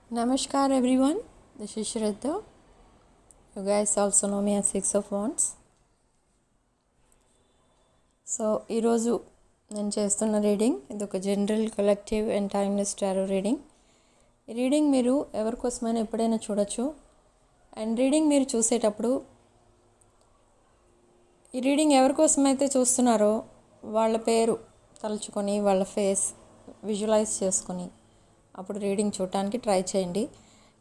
Namaskar everyone, this is Shraddha. You guys also know me as Six of Wands. So ఈరోజు నేను చేస్తున్న reading ఇది ఒక general collective and timeless tarot reading. ఈ reading మీరు ఎవరికోసమైనా ఎప్పుడైనా చూడొచ్చు. అండ్ రీడింగ్ మీరు చూసేటప్పుడు ఈ రీడింగ్ ఎవరికోసమైతే చూస్తున్నారో వాళ్ళ పేరు తలుచుకొని వాళ్ళ ఫేస్ విజువలైజ్ చేసుకొని అప్పుడు రీడింగ్ చూడటానికి ట్రై చేయండి.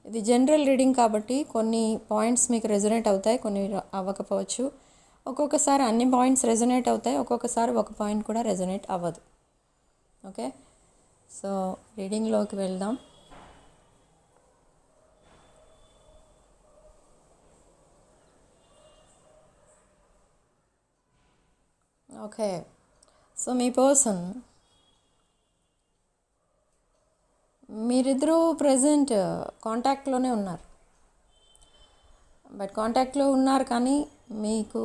ఇది జనరల్ రీడింగ్ కాబట్టి కొన్ని పాయింట్స్ మీకు రెజొనేట్ అవుతాయి, కొన్ని అవ్వకపోవచ్చు. ఒక్కొక్కసారి అన్ని పాయింట్స్ రెజొనేట్ అవుతాయి, ఒక్కొక్కసారి ఒక పాయింట్ కూడా రెజొనేట్ అవ్వదు. ఓకే, సో రీడింగ్లోకి వెళ్దాం. ఓకే, సో మీ పర్సన్ మీరిద్దరూ ప్రజెంట్ కాంటాక్ట్లోనే ఉన్నారు. బట్ కాంటాక్ట్లో ఉన్నారు కానీ మీకు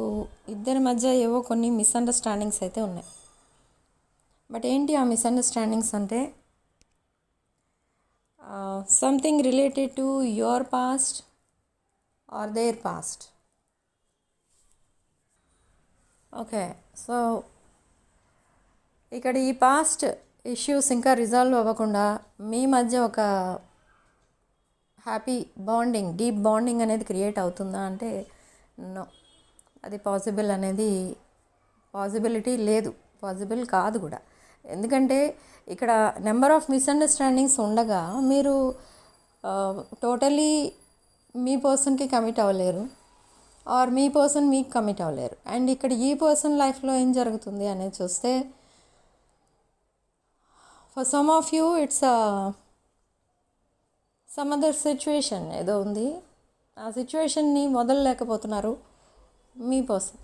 ఇద్దరి మధ్య ఏవో కొన్ని మిస్అండర్స్టాండింగ్స్ అయితే ఉన్నాయి. బట్ ఏంటి ఆ మిస్అండర్స్టాండింగ్స్ అంటే something related to your past or their past. Okay, so ఇక్కడ ఈ పాస్ట్ ఇష్యూస్ ఇంకా రిజాల్వ్ అవ్వకుండా మీ మధ్య ఒక హ్యాపీ బాండింగ్, డీప్ బాండింగ్ అనేది క్రియేట్ అవుతుందా అంటే నో, అది పాసిబిలిటీ లేదు, పాసిబుల్ కాదు కూడా. ఎందుకంటే ఇక్కడ నెంబర్ ఆఫ్ మిస్అండర్స్టాండింగ్స్ ఉండగా మీరు టోటలీ మీ పర్సన్కి కమిట్ అవ్వలేరు ఆర్ మీ పర్సన్ మీకు కమిట్ అవ్వలేరు. అండ్ ఇక్కడ ఈ పర్సన్ లైఫ్లో ఏం జరుగుతుంది అనేది చూస్తే for some of you it's some other situation ఏదో ఉంది, ఆ సిచ్యువేషన్ని వదలలేకపోతున్నారు మీ పర్సన్.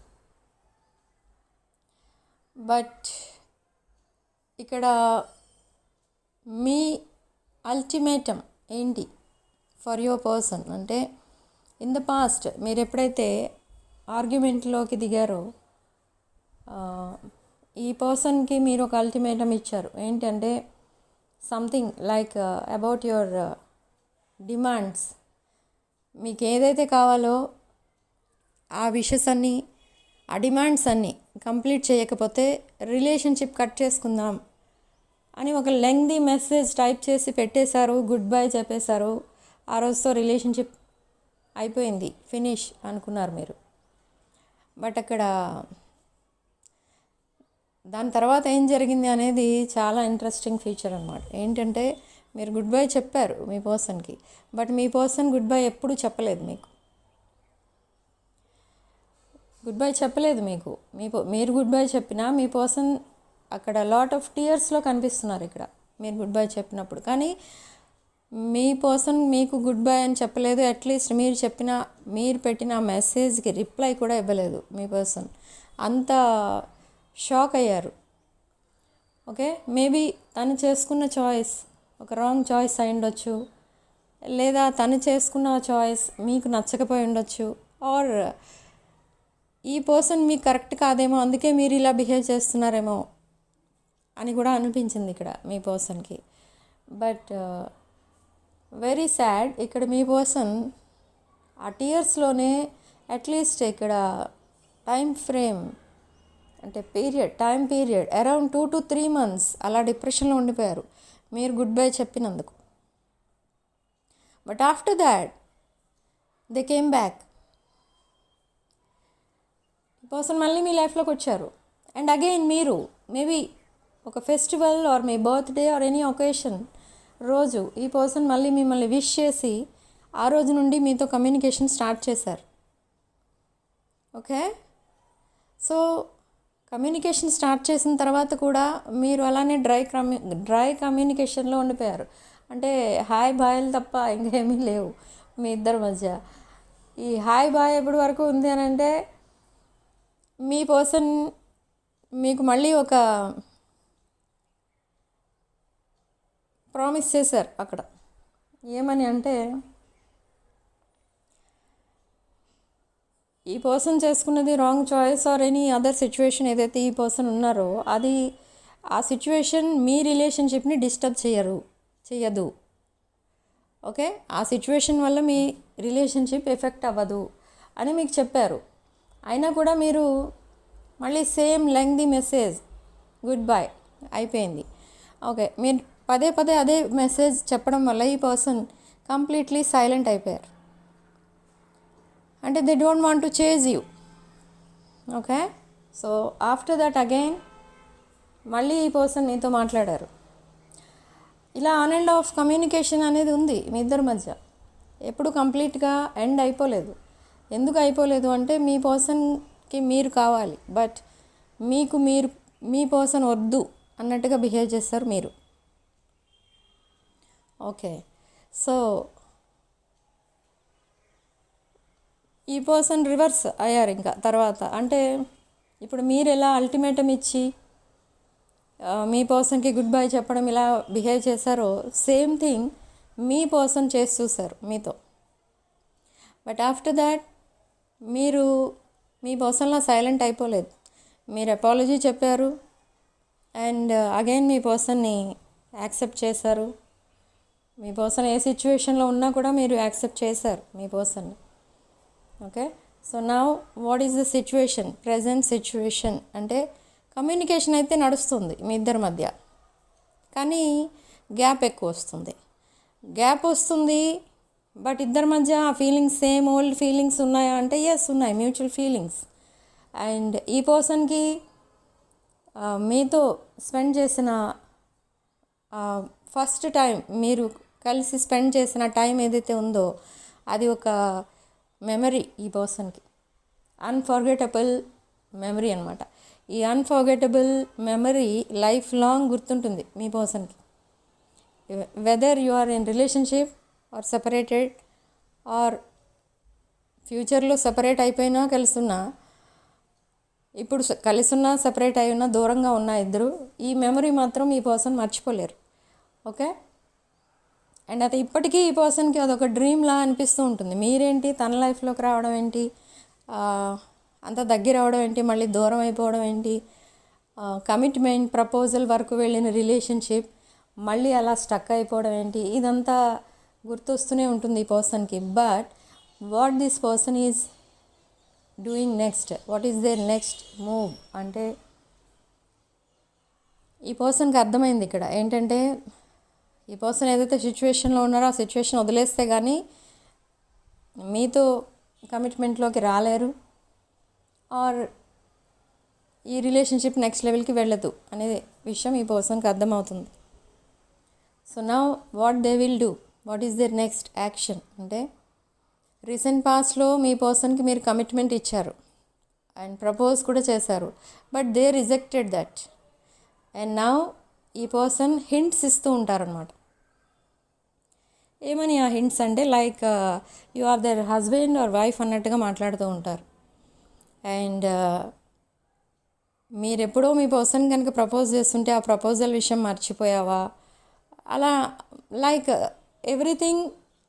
బట్ ఇక్కడ మీ అల్టిమేటం ఏంటి ఫర్ యువర్ పర్సన్ అంటే ఇన్ ద పాస్ట్ మీరు ఎప్పుడైతే ఆర్గ్యుమెంట్లోకి దిగారో ఈ పర్సన్కి మీరు ఒక అల్టిమేటం ఇచ్చారు. ఏంటంటే something like about your demands. మీకు ఏదైతే కావాలో ఆ విషెస్ అన్నీ, ఆ డిమాండ్స్ అన్నీ కంప్లీట్ చేయకపోతే రిలేషన్షిప్ కట్ చేసుకుందాం అని ఒక లెంగ్దీ మెసేజ్ టైప్ చేసి పెట్టేశారు, గుడ్ బై చెప్పేశారు. ఆ రోజుతో రిలేషన్షిప్ అయిపోయింది, ఫినిష్ అనుకున్నారు మీరు. బట్ అక్కడ దాని తర్వాత ఏం జరిగింది అనేది చాలా ఇంట్రెస్టింగ్ ఫీచర్ అన్నమాట. ఏంటంటే మీరు గుడ్ బై చెప్పారు మీ పర్సన్కి, but me person good bye ఎప్పుడూ చెప్పలేదు మీకు. గుడ్ బై చెప్పలేదు మీకు. మీరు గుడ్ బై చెప్పినా మీ పర్సన్ అక్కడ లాట్ ఆఫ్ టీయర్స్లో కనిపిస్తున్నారు ఇక్కడ మీరు గుడ్ బై చెప్పినప్పుడు. కానీ మీ పర్సన్ మీకు గుడ్ బై అని చెప్పలేదు. అట్లీస్ట్ మీరు పెట్టిన మెసేజ్కి రిప్లై కూడా ఇవ్వలేదు మీ పర్సన్. అంత షాక్ అయ్యారు. ఓకే, మేబీ తను చేసుకున్న చాయిస్ ఒక రాంగ్ చాయిస్ అయి ఉండొచ్చు, లేదా తను చేసుకున్న చాయిస్ మీకు నచ్చకపోయి ఉండొచ్చు, ఆర్ ఈ పర్సన్ మీకు కరెక్ట్ కాదేమో అందుకే మీరు ఇలా బిహేవ్ చేస్తున్నారేమో అని కూడా అనిపించింది ఇక్కడ మీ పర్సన్కి. బట్ వెరీ సాడ్, ఇక్కడ మీ పర్సన్ ఆ టీయర్స్లోనే అట్లీస్ట్ ఇక్కడ టైం ఫ్రేమ్ అంటే time period around 2 to 3 months అలా డిప్రెషన్లో ఉండిపోయారు మీరు గుడ్ బై చెప్పినందుకు. But after that they came back. ఈ పర్సన్ మళ్ళీ మీ లైఫ్లోకి వచ్చారు. అండ్ అగైన్ మీరు మేబీ ఒక ఫెస్టివల్ ఆర్ మీ బర్త్డే ఆర్ ఎనీ ఒకేషన్ రోజు ఈ పర్సన్ మళ్ళీ మిమ్మల్ని విష్ చేసి ఆ రోజు నుండి మీతో కమ్యూనికేషన్ స్టార్ట్ చేశారు. ఓకే, సో కమ్యూనికేషన్ స్టార్ట్ చేసిన తర్వాత కూడా మీరు అలానే డ్రై కమ్యూనికేషన్లో ఉండిపోయారు. అంటే హాయ్ బాయ్లు తప్ప ఇంకేమీ లేవు మీ ఇద్దరి మధ్య. ఈ హాయ్ బాయ్ ఎప్పటి వరకు ఉంది అని అంటే మీ పర్సన్ మీకు మళ్ళీ ఒక ప్రామిస్ చేశారు అక్కడ. ఏమని అంటే ఈ పర్సన్ చేసుకున్నది wrong choice or any other situation ఏదైతే ఈ పర్సన్ ఉన్నారో అది ఆ సిచ్యువేషన్ మీ రిలేషన్షిప్ని డిస్టర్బ్ చేయదు. ఓకే, ఆ సిచ్యువేషన్ వల్ల మీ రిలేషన్షిప్ ఎఫెక్ట్ అవ్వదు అని మీకు చెప్పారు. అయినా కూడా మీరు మళ్ళీ same lengthy message good bye అయిపోయింది. ఓకే, మీరు పదే పదే అదే మెసేజ్ చెప్పడం వల్ల ఈ పర్సన్ కంప్లీట్లీ సైలెంట్ అయిపోయారు. అంటే they don't want to chase you. Okay, so after that again మళ్ళీ ఈ పర్సన్ నీతో మాట్లాడారు. ఇలా ఆన్ అండ్ ఆఫ్ కమ్యూనికేషన్ అనేది ఉంది మీ ఇద్దరి మధ్య, ఎప్పుడు కంప్లీట్గా ఎండ్ అయిపోలేదు. ఎందుకు అయిపోలేదు అంటే మీ పర్సన్కి మీరు కావాలి, బట్ మీకు మీరు మీ పర్సన్ వద్దు అన్నట్టుగా బిహేవ్ చేస్తారు మీరు. ఓకే, సో ఈ పర్సన్ రివర్స్ అయ్యారు ఇంకా తర్వాత. అంటే ఇప్పుడు మీరు ఎలా అల్టిమేటం ఇచ్చి మీ పర్సన్కి గుడ్ బై చెప్పడం ఇలా బిహేవ్ చేశారో సేమ్ థింగ్ మీ పర్సన్ చేసి చూశారు మీతో. బట్ ఆఫ్టర్ దాట్ మీరు మీ పర్సన్లో సైలెంట్ అయిపోలేదు. మీరు అపాలజీ చెప్పారు అండ్ అగైన్ మీ పర్సన్ని యాక్సెప్ట్ చేశారు. మీ పర్సన్ ఏ సిచ్యువేషన్లో ఉన్నా కూడా మీరు యాక్సెప్ట్ చేశారు మీ పర్సన్ని. Okay, so now what is the situation, present situation అంటే కమ్యూనికేషన్ అయితే నడుస్తుంది మీ ఇద్దరి మధ్య, కానీ గ్యాప్ ఎక్కువ వస్తుంది. గ్యాప్ వస్తుంది బట్ ఇద్దరి మధ్య ఆ ఫీలింగ్స్ సేమ్ ఓల్డ్ ఫీలింగ్స్ ఉన్నాయా అంటే ఎస్ ఉన్నాయి, మ్యూచువల్ ఫీలింగ్స్. అండ్ ఈ పర్సన్కి మీతో స్పెండ్ చేసిన ఫస్ట్ టైం మీరు కలిసి స్పెండ్ చేసిన టైం ఏదైతే ఉందో అది ఒక మెమరీ ఈ పర్సన్కి, అన్ఫర్గెటబుల్ మెమరీ అనమాట. ఈ అన్ఫర్గెటబుల్ మెమరీ లైఫ్ లాంగ్ గుర్తుంటుంది మీ పర్సన్కి. Whether you are in relationship or separated or ఫ్యూచర్లో సెపరేట్ అయిపోయినా కలుస్తున్నా, ఇప్పుడు కలిసి ఉన్నా సెపరేట్ అయి ఉన్నా దూరంగా ఉన్న ఇద్దరు ఈ మెమరీ మాత్రం ఈ పర్సన్ మర్చిపోలేరు. ఓకే, అండ్ అది ఇప్పటికీ ఈ పర్సన్కి అదొక డ్రీమ్లా అనిపిస్తూ ఉంటుంది. మీరేంటి తన లైఫ్లోకి రావడం ఏంటి, అంత దగ్గర అవడం ఏంటి, మళ్ళీ దూరం అయిపోవడం ఏంటి, కమిట్మెంట్ ప్రపోజల్ వరకు వెళ్ళిన రిలేషన్షిప్ మళ్ళీ అలా స్టక్ అయిపోవడం ఏంటి, ఇదంతా గుర్తొస్తూనే ఉంటుంది ఈ పర్సన్కి. But what this person is doing next, what is there next move అంటే ఈ పర్సన్కి అర్థమైంది ఇక్కడ ఏంటంటే ఈ పర్సన్ ఏదైతే సిచ్యువేషన్లో ఉన్నారో ఆ సిచ్యువేషన్ వదిలేస్తే కానీ మీతో కమిట్మెంట్లోకి రాలేరు ఆర్ ఈ రిలేషన్షిప్ నెక్స్ట్ లెవెల్కి వెళ్ళదు అనే విషయం ఈ పర్సన్కి అర్థమవుతుంది. So now what they will do, what is there next action అంటే రీసెంట్ పాస్ట్లో మీ పర్సన్కి మీరు కమిట్మెంట్ ఇచ్చారు అండ్ ప్రపోజ్ కూడా చేశారు, but they rejected that. And now ఈ పర్సన్ హింట్స్ ఇస్తూ ఉంటారనమాట. ఏమని ఆ హింట్స్ అంటే like you are their husband or wife అన్నట్టుగా మాట్లాడుతూ ఉంటారు. అండ్ మీరెప్పుడో మీ పర్సన్ కనుక ప్రపోజ్ చేస్తుంటే ఆ ప్రపోజల్ విషయం మర్చిపోయావా, అలా like everything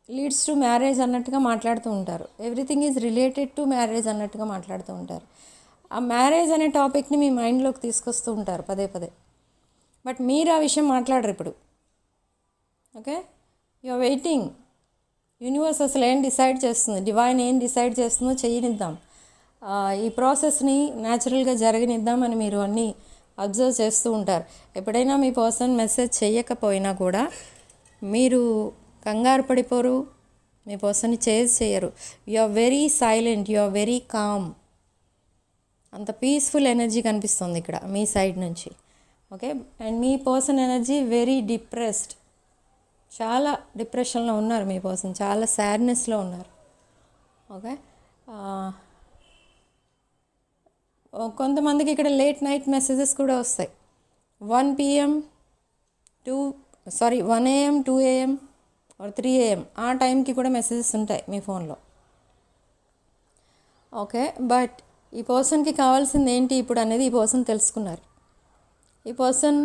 leads to marriage అన్నట్టుగా మాట్లాడుతూ ఉంటారు. Everything is related to marriage అన్నట్టుగా మాట్లాడుతూ ఉంటారు. ఆ మ్యారేజ్ అనే టాపిక్ని మీ మైండ్లోకి తీసుకొస్తూ ఉంటారు పదే పదే, బట్ మీరు ఆ విషయం మాట్లాడరు ఇప్పుడు. Okay, you are waiting. Universe అసలు ఏం డిసైడ్ చేస్తుంది, డివైన్ ఏం డిసైడ్ చేస్తుందో చేయనిద్దాం, ఈ ప్రాసెస్ని న్యాచురల్గా జరగనిద్దామని మీరు అన్నీ అబ్జర్వ్ చేస్తూ ఉంటారు. ఎప్పుడైనా మీ పర్సన్ మెసేజ్ చేయకపోయినా కూడా మీరు కంగారు పడిపోరు, మీ పర్సన్ని చేజ్ చేయరు. You are very silent, you are very calm. అంత పీస్ఫుల్ ఎనర్జీ కనిపిస్తుంది ఇక్కడ మీ సైడ్ నుంచి. ఓకే, అండ్ మీ పర్సన్ ఎనర్జీ వెరీ డిప్రెస్డ్, చాలా డిప్రెషన్లో ఉన్నారు మీ పర్సన్, చాలా సాడ్నెస్లో ఉన్నారు. ఓకే, కొంతమందికి ఇక్కడ లేట్ నైట్ మెసేజెస్ కూడా వస్తాయి. 1 AM 2 AM ఆర్ 3 AM ఆ టైంకి కూడా మెసేజెస్ ఉంటాయి మీ ఫోన్లో. ఓకే, బట్ ఈ పర్సన్కి కావాల్సింది ఏంటి ఇప్పుడు అనేది ఈ పర్సన్ తెలుసుకున్నారు. ఈ పర్సన్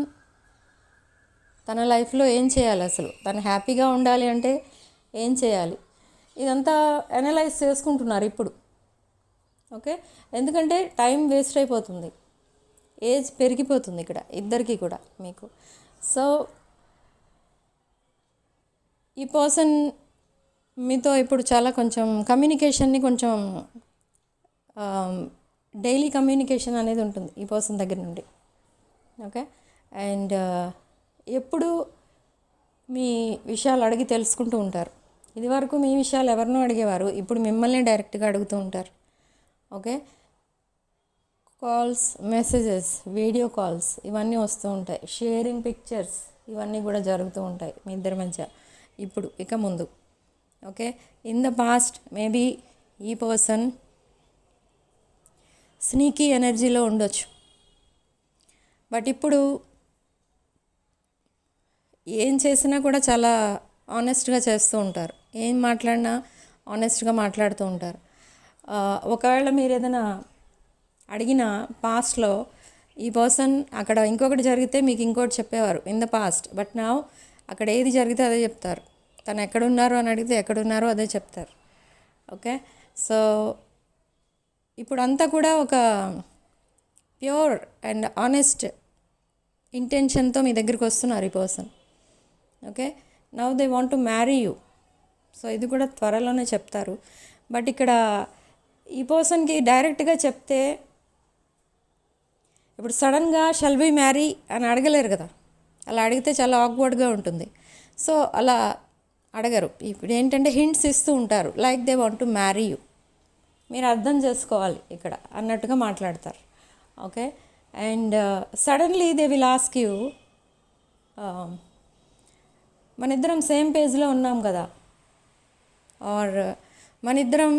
తన లైఫ్లో ఏం చేయాలి, అసలు తను హ్యాపీగా ఉండాలి అంటే ఏం చేయాలి, ఇదంతా అనలైజ్ చేసుకుంటున్నారు ఇప్పుడు. ఓకే, ఎందుకంటే టైం వేస్ట్ అయిపోతుంది, ఏజ్ పెరిగిపోతుంది ఇక్కడ ఇద్దరికి కూడా మీకు. సో ఈ పర్సన్ మీతో ఇప్పుడు చాలా కొంచెం కమ్యూనికేషన్ని కొంచెం డైలీ కమ్యూనికేషన్ అనేది ఉంటుంది ఈ పర్సన్ దగ్గర నుండి. ఓకే. అండ్ ఎప్పుడు మీ విషయాలు అడిగి తెలుసుకుంటూ ఉంటారు. ఇదివరకు మీ విషయాలు ఎవరినో అడిగేవారు, ఇప్పుడు మిమ్మల్ని డైరెక్ట్గా అడుగుతూ ఉంటారు. Okay. Calls, messages, video calls ఇవన్నీ వస్తూ ఉంటాయి. షేరింగ్ పిక్చర్స్ ఇవన్నీ కూడా జరుగుతూ ఉంటాయి మీ ఇద్దరి మధ్య ఇప్పుడు ఇక ముందు. Okay. In the past maybe ఈ పర్సన్ స్నీకీ ఎనర్జీలో ఉండొచ్చు, బట్ ఇప్పుడు ఏం చేసినా కూడా చాలా ఆనెస్ట్గా చేస్తూ ఉంటారు. ఏం మాట్లాడినా ఆనెస్ట్గా మాట్లాడుతూ ఉంటారు. ఒకవేళ మీరు ఏదైనా అడిగిన పాస్ట్లో ఈ పర్సన్ అక్కడ ఇంకొకటి జరిగితే మీకు ఇంకోటి చెప్పేవారు ఇన్ ద పాస్ట్, బట్ నా అక్కడ ఏది జరిగితే అదే చెప్తారు. తను ఎక్కడున్నారు అని అడిగితే ఎక్కడున్నారో అదే చెప్తారు. ఓకే. సో ఇప్పుడు అంతా కూడా ఒక ప్యూర్ అండ్ ఆనెస్ట్ ఇంటెన్షన్తో మీ దగ్గరికి వస్తున్నారు ఈ person. Okay. Now they want to marry you. So ఇది కూడా త్వరలోనే చెప్తారు. బట్ ఇక్కడ ఈ పర్సన్కి డైరెక్ట్గా చెప్తే ఇప్పుడు సడన్గా షల్ వి మ్యారీ అని అడగలేరు కదా, అలా అడిగితే చాలా ఆక్వర్డ్గా ఉంటుంది. సో అలా అడగరు. ఇప్పుడు ఏంటంటే హింట్స్ ఇస్తూ ఉంటారు, like they want to marry you, మీరు అర్థం చేసుకోవాలి ఇక్కడ అన్నట్టుగా మాట్లాడతారు. Okay. And suddenly they will ask you, మన ఇద్దరం సేమ్ పేజ్లో ఉన్నాం కదా, ఆర్ మన ఇద్దరం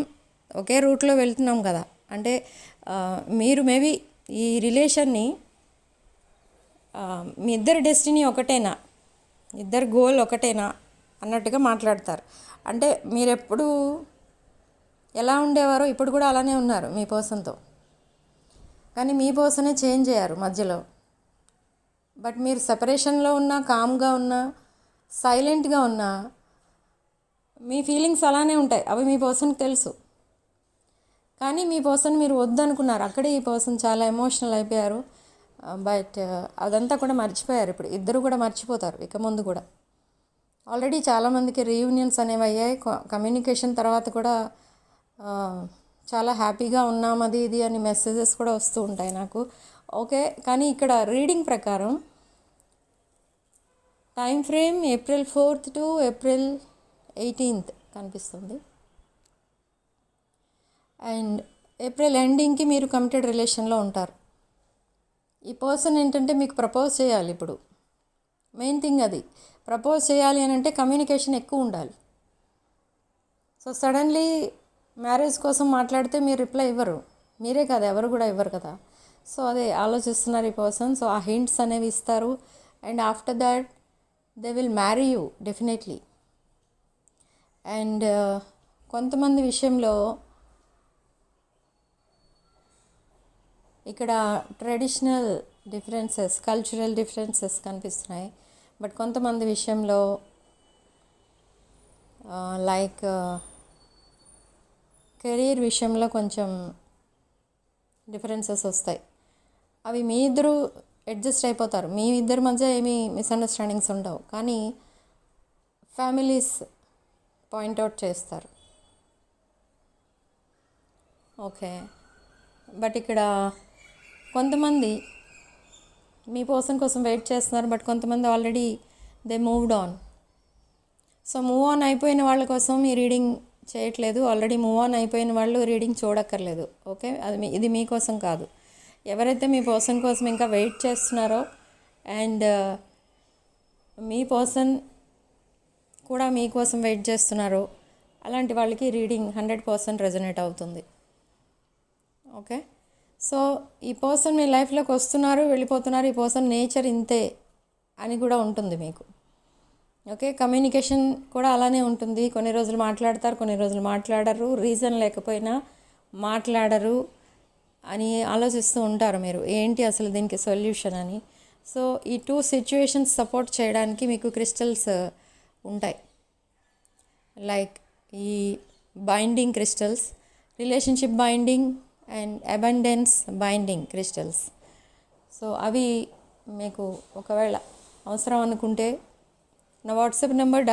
ఒకే రూట్లో వెళ్తున్నాం కదా, అంటే మీరు మేబీ ఈ రిలేషన్ని మీ ఇద్దరి డెస్టినీ ఒకటేనా, ఇద్దరు గోల్ ఒకటేనా అన్నట్టుగా మాట్లాడతారు. అంటే మీరెప్పుడు ఎలా ఉండేవారో ఇప్పుడు కూడా అలానే ఉన్నారు మీ పర్సన్తో, కానీ మీ పర్సనే చేంజ్ అయ్యారు మధ్యలో. బట్ మీరు సెపరేషన్లో ఉన్నా, కామ్గా ఉన్నా, సైలెంట్గా ఉన్నా మీ ఫీలింగ్స్ అలానే ఉంటాయి, అవి మీ పర్సన్కి తెలుసు. కానీ మీ పర్సన్ మీరు వద్దనుకున్నారు, అక్కడే ఈ పర్సన్ చాలా ఎమోషనల్ అయిపోయారు. బట్ అదంతా కూడా మర్చిపోయారు. ఇప్పుడు ఇద్దరు కూడా మర్చిపోతారు ఇక ముందు కూడా. ఆల్రెడీ చాలామందికి రీయూనియన్స్ అనేవి అయ్యాయి. కమ్యూనికేషన్ తర్వాత కూడా చాలా హ్యాపీగా ఉన్నాం అది ఇది అని మెసేజెస్ కూడా వస్తూ ఉంటాయి నాకు. ఓకే. కానీ ఇక్కడ రీడింగ్ ప్రకారం time frame April 4th to April 18th కనిపిస్తుంది. అండ్ ఏప్రిల్ ఎండింగ్కి మీరు కమిటెడ్ రిలేషన్లో ఉంటారు. ఈ పర్సన్ ఏంటంటే మీకు ప్రపోజ్ చేయాలి. ఇప్పుడు మెయిన్ థింగ్ అది, ప్రపోజ్ చేయాలి అని అంటే కమ్యూనికేషన్ ఎక్కువ ఉండాలి. సో సడన్లీ మ్యారేజ్ కోసం మాట్లాడితే మీరు రిప్లై ఇవ్వరు, మీరే కదా ఎవరు కూడా ఇవ్వరు కదా. సో అదే ఆలోచిస్తున్నారు ఈ పర్సన్. సో ఆ హింట్స్ అనేవి ఇస్తారు. And after that they will marry you definitely. And కొంతమంది విషయంలో ఇక్కడ ట్రెడిషనల్ డిఫరెన్సెస్, కల్చరల్ డిఫరెన్సెస్ కనిపిస్తున్నాయి. బట్ కొంతమంది విషయంలో లైక్ కెరీర్ విషయంలో కొంచెం డిఫరెన్సెస్ వస్తాయి. అవి మీ ఇద్దరు అడ్జస్ట్ అయిపోతారు, మీ ఇద్దరి మధ్య ఏమీ మిస్అండర్స్టాండింగ్స్ ఉండవు, కానీ ఫ్యామిలీస్ పాయింట్అవుట్ చేస్తారు. ఓకే. బట్ ఇక్కడ కొంతమంది మీ పర్సన్ కోసం వెయిట్ చేస్తున్నారు, బట్ కొంతమంది already they moved on. So move on అయిపోయిన వాళ్ళ కోసం ఈ రీడింగ్ చేయట్లేదు. ఆల్రెడీ మూవ్ ఆన్ అయిపోయిన వాళ్ళు రీడింగ్ చూడక్కర్లేదు. ఓకే. అది ఇది మీకోసం కాదు. ఎవరైతే మీ పర్సన్ కోసం ఇంకా వెయిట్ చేస్తున్నారో అండ్ మీ పర్సన్ కూడా మీకోసం వెయిట్ చేస్తున్నారో అలాంటి వాళ్ళకి రీడింగ్ 100% రెజొనేట్ అవుతుంది. ఓకే. సో ఈ పర్సన్ మీ లైఫ్లోకి వస్తున్నారు, వెళ్ళిపోతున్నారు. ఈ పర్సన్ నేచర్ ఇంతే అని కూడా ఉంటుంది మీకు. ఓకే. కమ్యూనికేషన్ కూడా అలానే ఉంటుంది. కొన్ని రోజులు మాట్లాడతారు, కొన్ని రోజులు మాట్లాడరు, రీజన్ లేకపోయినా మాట్లాడరు అని ఆలోచిస్తూ ఉంటారు మీరు, ఏంటి అసలు దీనికి సొల్యూషన్ అని. సో ఈ 2 సిచ్యువేషన్స్ సపోర్ట్ చేయడానికి మీకు క్రిస్టల్స్ ఉంటాయి, లైక్ ఈ binding crystals, relationship binding and abundance binding crystals. So అవి మీకు ఒకవేళ అవసరం అనుకుంటే నా వాట్సాప్ నెంబర్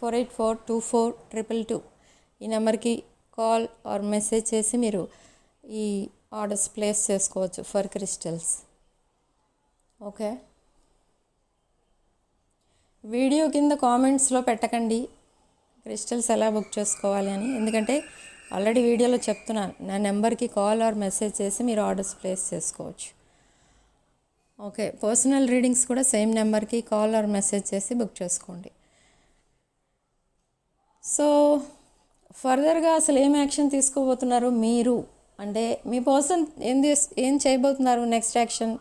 48424222 ఈ నెంబర్కి కాల్ ఆర్ మెసేజ్ చేసి మీరు ఈ ఆర్డర్స్ ప్లేస్ చేసుకోవచ్చు ఫర్ క్రిస్టల్స్. ఓకే, వీడియో కింద కామెంట్స్లో పెట్టకండి క్రిస్టల్స్ ఎలా బుక్ చేసుకోవాలి అని, ఎందుకంటే ఆల్రెడీ వీడియోలో చెప్తున్నాను. నా నెంబర్కి కాల్ ఆర్ మెసేజ్ చేసి మీరు ఆర్డర్స్ ప్లేస్ చేసుకోవచ్చు. ఓకే, పర్సనల్ రీడింగ్స్ కూడా సేమ్ నెంబర్కి కాల్ ఆర్ మెసేజ్ చేసి బుక్ చేసుకోండి. సో ఫర్దర్గా అసలు ఏం యాక్షన్ తీసుకోబోతున్నారు మీరు, అంటే మీ పర్సన్ ఏం చేయబోతున్నారు, నెక్స్ట్ యాక్షన్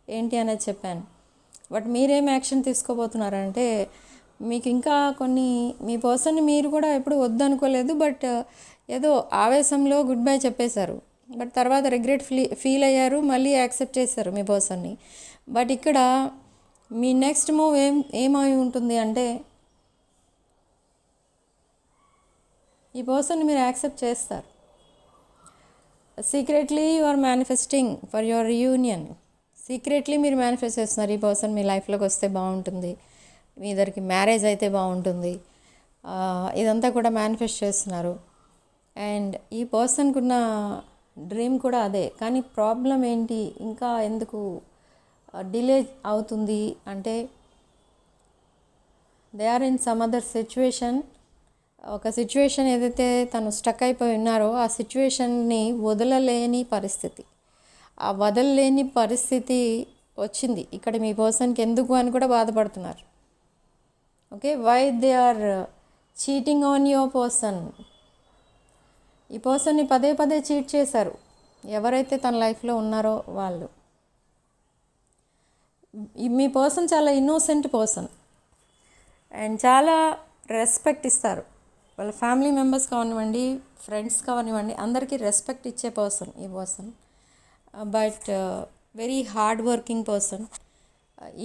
ఏంటి అనేది చెప్పాను. బట్ మీరేం యాక్షన్ తీసుకోబోతున్నారంటే, మీకు ఇంకా కొన్ని మీ పర్సన్ని మీరు కూడా ఎప్పుడు వద్దనుకోలేదు, బట్ ఏదో ఆవేశంలో గుడ్ బై చెప్పేశారు. బట్ తర్వాత రిగ్రెట్ ఫీల్ అయ్యారు, మళ్ళీ యాక్సెప్ట్ చేశారు మీ పర్సన్ని. బట్ ఇక్కడ మీ నెక్స్ట్ మూవ్ ఏమై ఉంటుంది అంటే, ఈ పర్సన్ని మీరు యాక్సెప్ట్ చేస్తారు. Secretly you are manifesting for your reunion. Secretly మీరు మేనిఫెస్ట్ చేస్తున్నారు, ఈ పర్సన్ మీ లైఫ్లోకి వస్తే బాగుంటుంది, మీ ఇద్దరికి మ్యారేజ్ అయితే బాగుంటుంది, ఇదంతా కూడా మేనిఫెస్ట్ చేస్తున్నారు. అండ్ ఈ పర్సన్కి ఉన్న డ్రీమ్ కూడా అదే. కానీ ప్రాబ్లం ఏంటి, ఇంకా ఎందుకు డిలే అవుతుంది అంటే, they are in some other situation. ఒక సిచ్యువేషన్ ఏదైతే తను స్టక్ అయిపోయి ఉన్నారో ఆ సిచ్యువేషన్ని వదలలేని పరిస్థితి, ఆ వదలలేని పరిస్థితి వచ్చింది ఇక్కడ మీ పర్సన్కి. ఎందుకు అని కూడా బాధపడుతున్నారు. Okay, why they are cheating on your person. ఈ పర్సన్ని పదే పదే చీట్ చేశారు ఎవరైతే తన లైఫ్లో ఉన్నారో వాళ్ళు. మీ పర్సన్ చాలా ఇన్నోసెంట్ పర్సన్ అండ్ చాలా రెస్పెక్ట్ ఇస్తారు. వాళ్ళ ఫ్యామిలీ మెంబర్స్ కానివ్వండి, ఫ్రెండ్స్ కానివ్వండి, అందరికీ రెస్పెక్ట్ ఇచ్చే పర్సన్ ఈ person. But very hard working person.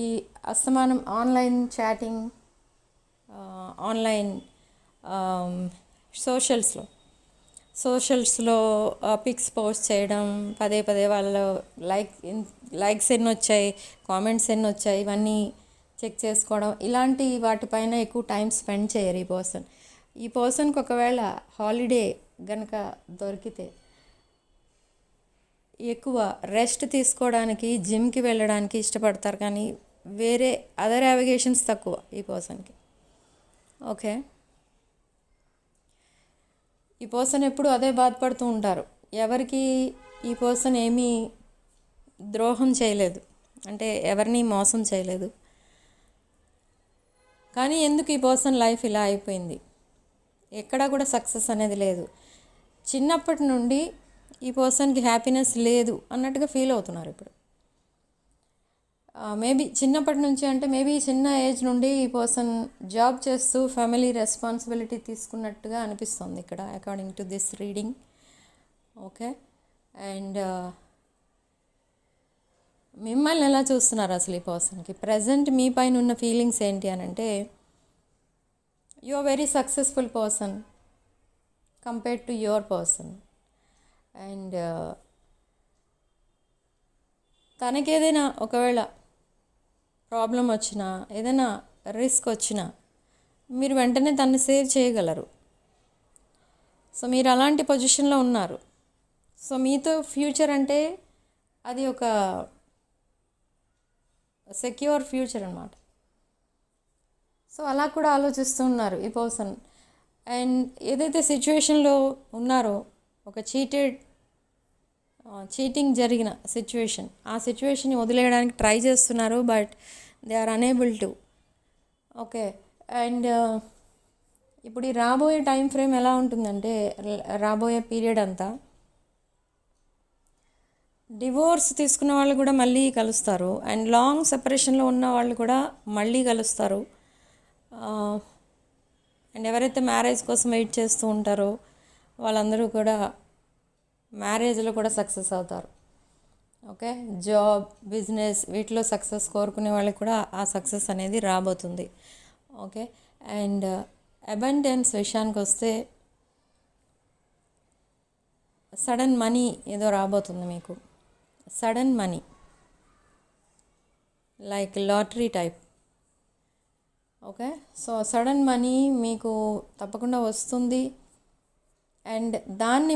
ఈ అస్తమానం ఆన్లైన్ చాటింగ్, ఆన్లైన్ సోషల్స్లో పిక్స్ పోస్ట్ చేయడం, పదే పదే వాళ్ళ లైక్స్ ఎన్ని వచ్చాయి, కామెంట్స్ ఎన్ని వచ్చాయి, ఇవన్నీ చెక్ చేసుకోవడం, ఇలాంటి వాటిపైన ఎక్కువ టైం స్పెండ్ చేయరు ఈ పర్సన్. ఈ పర్సన్కి ఒకవేళ హాలిడే గనక దొరికితే ఎక్కువ రెస్ట్ తీసుకోవడానికి, జిమ్కి వెళ్ళడానికి ఇష్టపడతారు, కానీ వేరే అదర్ యావిగేషన్స్ తక్కువ ఈ పర్సన్కి. ఓకే, ఈ పర్సన్ ఎప్పుడు అదే బాధపడుతూ ఉంటారు. ఎవరికి ఈ పర్సన్ ఏమీ ద్రోహం చేయలేదు, అంటే ఎవరిని మోసం చేయలేదు. కానీ ఎందుకు ఈ పర్సన్ లైఫ్ ఇలా అయిపోయింది, ఎక్కడా కూడా సక్సెస్ అనేది లేదు. చిన్నప్పటి నుండి ఈ పర్సన్కి హ్యాపీనెస్ లేదు అన్నట్టుగా ఫీల్ అవుతున్నారు ఇప్పుడు. మేబీ చిన్నప్పటి నుంచి అంటే మేబీ చిన్న ఏజ్ నుండి ఈ పర్సన్ జాబ్ చేస్తూ ఫ్యామిలీ రెస్పాన్సిబిలిటీ తీసుకున్నట్టుగా అనిపిస్తుంది ఇక్కడ, according to this reading. Okay, and మిమ్మల్ని ఎలా చూస్తున్నారు అసలు ఈ పర్సన్కి ప్రజెంట్ మీ పైన ఉన్న ఫీలింగ్స్ ఏంటి అని అంటే, you are very successful person compared to your person. And తనకేదైనా ఒకవేళ ప్రాబ్లం వచ్చినా, ఏదైనా రిస్క్ వచ్చినా మీరు వెంటనే తనని సేవ్ చేయగలరు. సో మీరు అలాంటి పొజిషన్లో ఉన్నారు. సో మీతో ఫ్యూచర్ అంటే అది ఒక సెక్యూర్ ఫ్యూచర్ అన్నమాట. సో అలా కూడా ఆలోచిస్తూ ఉన్నారు ఈ పర్సన్. అండ్ ఏదైతే సిచ్యువేషన్లో ఉన్నారో, ఒక చీటింగ్ జరిగిన సిచ్యువేషన్, ఆ సిచ్యువేషన్ని వదిలేయడానికి ట్రై చేస్తున్నారు, but they are unable to. Okay, and ఇప్పుడు ఈ రాబోయే టైం ఫ్రేమ్ ఎలా ఉంటుందంటే, రాబోయే పీరియడ్ అంతా డివోర్స్ తీసుకున్న వాళ్ళు కూడా మళ్ళీ కలుస్తారు, అండ్ లాంగ్ సెపరేషన్లో ఉన్న వాళ్ళు కూడా మళ్ళీ కలుస్తారు. అండ్ ఎవరైతే మ్యారేజ్ కోసం వెయిట్ చేస్తూ ఉంటారో వాళ్ళందరూ కూడా మ్యారేజ్లో కూడా సక్సెస్ అవుతారు. ఓకే, జాబ్, బిజినెస్ వీటిలో సక్సెస్ కోరుకునే వాళ్ళకి కూడా ఆ సక్సెస్ అనేది రాబోతుంది. ఓకే, అండ్ అబండెన్స్ విషయానికి వస్తే సడన్ మనీ ఏదో రాబోతుంది మీకు. Sudden money like lottery type. Okay. So sudden money మీకు తప్పకుండా వస్తుంది. అండ్ దాన్ని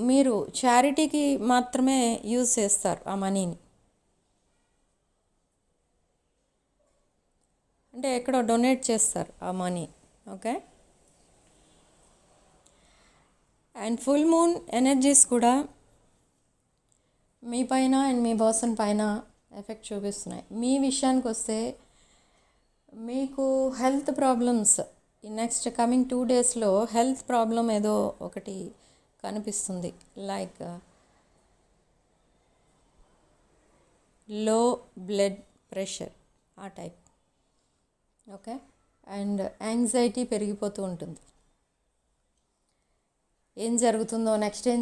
మీరు చారిటీకి మాత్రమే యూజ్ చేస్తారు ఆ మనీని. అంటే ఎక్కడో డొనేట్ చేస్తారు ఆ money. Okay. And full moon energies కూడా మీ పైన అండ్ మీ పర్సన్ పైన ఎఫెక్ట్ చూపిస్తున్నాయి. మీ విషయానికి వస్తే మీకు హెల్త్ ప్రాబ్లమ్స్ ఈ నెక్స్ట్ కమింగ్ 2 డేస్లో హెల్త్ ప్రాబ్లం ఏదో ఒకటి కనిపిస్తుంది. లైక్ లో బ్లడ్ ప్రెషర్ ఆ టైప్. ఓకే. అండ్ యాంగ్జైటీ పెరిగిపోతూ ఉంటుంది. ఏం జరుగుతుందో నెక్స్ట్ ఏం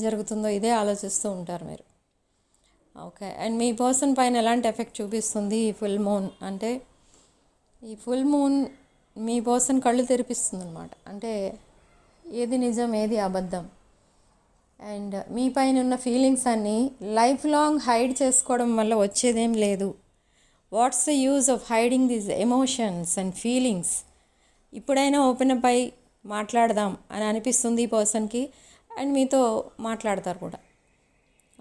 జరుగుతుందో ఇదే ఆలోచిస్తూ ఉంటారు మీరు. ఓకే. అండ్ మీ పర్సన్ పైన ఎలాంటి ఎఫెక్ట్ చూపిస్తుంది ఈ ఫుల్ మూన్ అంటే, ఈ ఫుల్ మూన్ మీ పర్సన్ కళ్ళు తెరిపిస్తుంది అనమాట. అంటే ఏది నిజం ఏది అబద్ధం. అండ్ మీ పైన ఉన్న ఫీలింగ్స్ అన్నీ లైఫ్ లాంగ్ హైడ్ చేసుకోవడం వల్ల వచ్చేదేం లేదు. What's the use of hiding these emotions and feelings? ఇప్పుడైనా ఓపెన్ అప్ అయి మాట్లాడదాం అని అనిపిస్తుంది ఈ పర్సన్కి. అండ్ మీతో మాట్లాడతారు కూడా.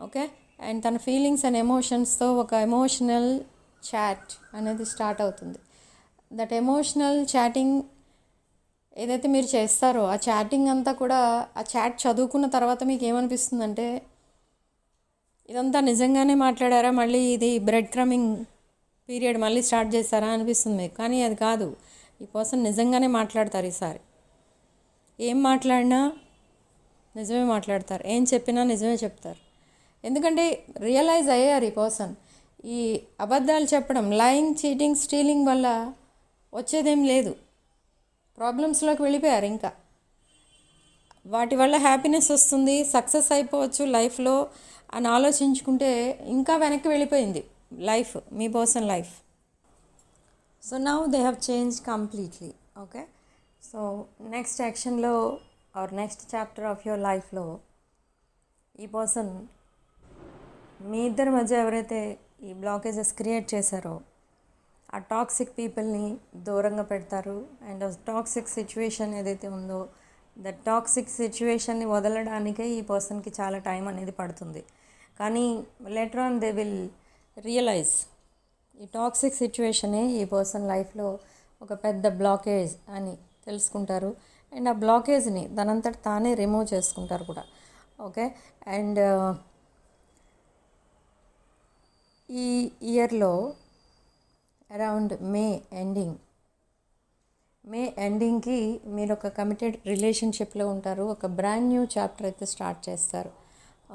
ఓకే. అండ్ తన ఫీలింగ్స్ అండ్ ఎమోషన్స్తో ఒక ఎమోషనల్ చాట్ అనేది స్టార్ట్ అవుతుంది. దట్ ఎమోషనల్ చాటింగ్ ఏదైతే మీరు చేస్తారో ఆ చాటింగ్ అంతా కూడా, ఆ చాట్ చదువుకున్న తర్వాత మీకు ఏమనిపిస్తుందంటే, ఇదంతా నిజంగానే మాట్లాడారా, మళ్ళీ ఇది బ్రెడ్ క్రమింగ్ పీరియడ్ మళ్ళీ స్టార్ట్ చేస్తారా అనిపిస్తుంది మీకు. కానీ అది కాదు. ఈ పర్సన్ నిజంగానే మాట్లాడతారు ఈసారి. ఏం మాట్లాడినా నిజమే మాట్లాడతారు, ఏం చెప్పినా నిజమే చెప్తారు. ఎందుకంటే రియలైజ్ అయ్యారు ఈ పర్సన్, ఈ అబద్ధాలు చెప్పడం, లైయింగ్, చీటింగ్, స్టీలింగ్ వల్ల వచ్చేదేం లేదు. ప్రాబ్లమ్స్లోకి వెళ్ళిపోయారు. ఇంకా వాటి వల్ల హ్యాపీనెస్ వస్తుంది, సక్సెస్ అయిపోవచ్చు లైఫ్లో అని ఆలోచించుకుంటే ఇంకా వెనక్కి వెళ్ళిపోయింది లైఫ్, మీ person life. So now they have change completely. Okay. So next యాక్షన్లో or next chapter of your లైఫ్లో ఈ పర్సన్ మీ ఇద్దరి మధ్య ఎవరైతే ఈ బ్లాకేజెస్ క్రియేట్ చేశారో ఆ టాక్సిక్ పీపుల్ని దూరంగా పెడతారు. అండ్ టాక్సిక్ సిచ్యువేషన్ ఏదైతే ఉందో ద టాక్సిక్ సిచ్యువేషన్ని వదలడానికే ఈ పర్సన్కి చాలా టైం అనేది పడుతుంది. కానీ later on they will realise ఈ టాక్సిక్ సిచ్యువేషనే ఈ పర్సన్ లైఫ్లో ఒక పెద్ద బ్లాకేజ్ అని తెలుసుకుంటారు. అండ్ ఆ బ్లాకేజ్ని దానంతట తానే రిమూవ్ చేసుకుంటారు కూడా. ఓకే. అండ్ ఈ ఇయర్లో అరౌండ్ మే ఎండింగ్కి మీరు ఒక కమిటెడ్ రిలేషన్షిప్లో ఉంటారు. ఒక బ్రాండ్ న్యూ చాప్టర్ అయితే స్టార్ట్ చేస్తారు.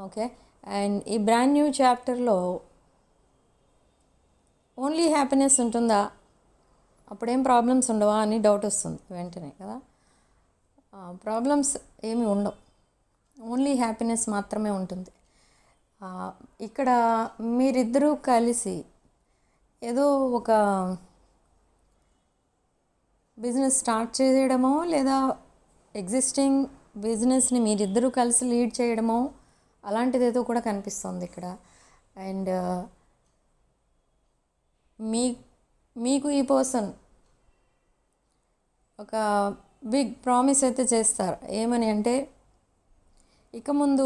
ఓకే. అండ్ ఈ బ్రాండ్ న్యూ చాప్టర్లో ఓన్లీ హ్యాపీనెస్ ఉంటుందా, అప్పుడేం ప్రాబ్లమ్స్ ఉండవా అని డౌట్ వస్తుంది వెంటనే కదా. ప్రాబ్లమ్స్ ఏమి ఉండవు, ఓన్లీ హ్యాపీనెస్ మాత్రమే ఉంటుంది. ఇక్కడ మీరిద్దరూ కలిసి ఏదో ఒక బిజినెస్ స్టార్ట్ చేయడమో లేదా ఎగ్జిస్టింగ్ బిజినెస్ని మీరిద్దరూ కలిసి లీడ్ చేయడమో అలాంటిది ఏదో కూడా కనిపిస్తుంది ఇక్కడ. అండ్ మీకు ఈ పర్సన్ ఒక బిగ్ ప్రామిస్ అయితే చేస్తారు. ఏమని అంటే, ఇక ముందు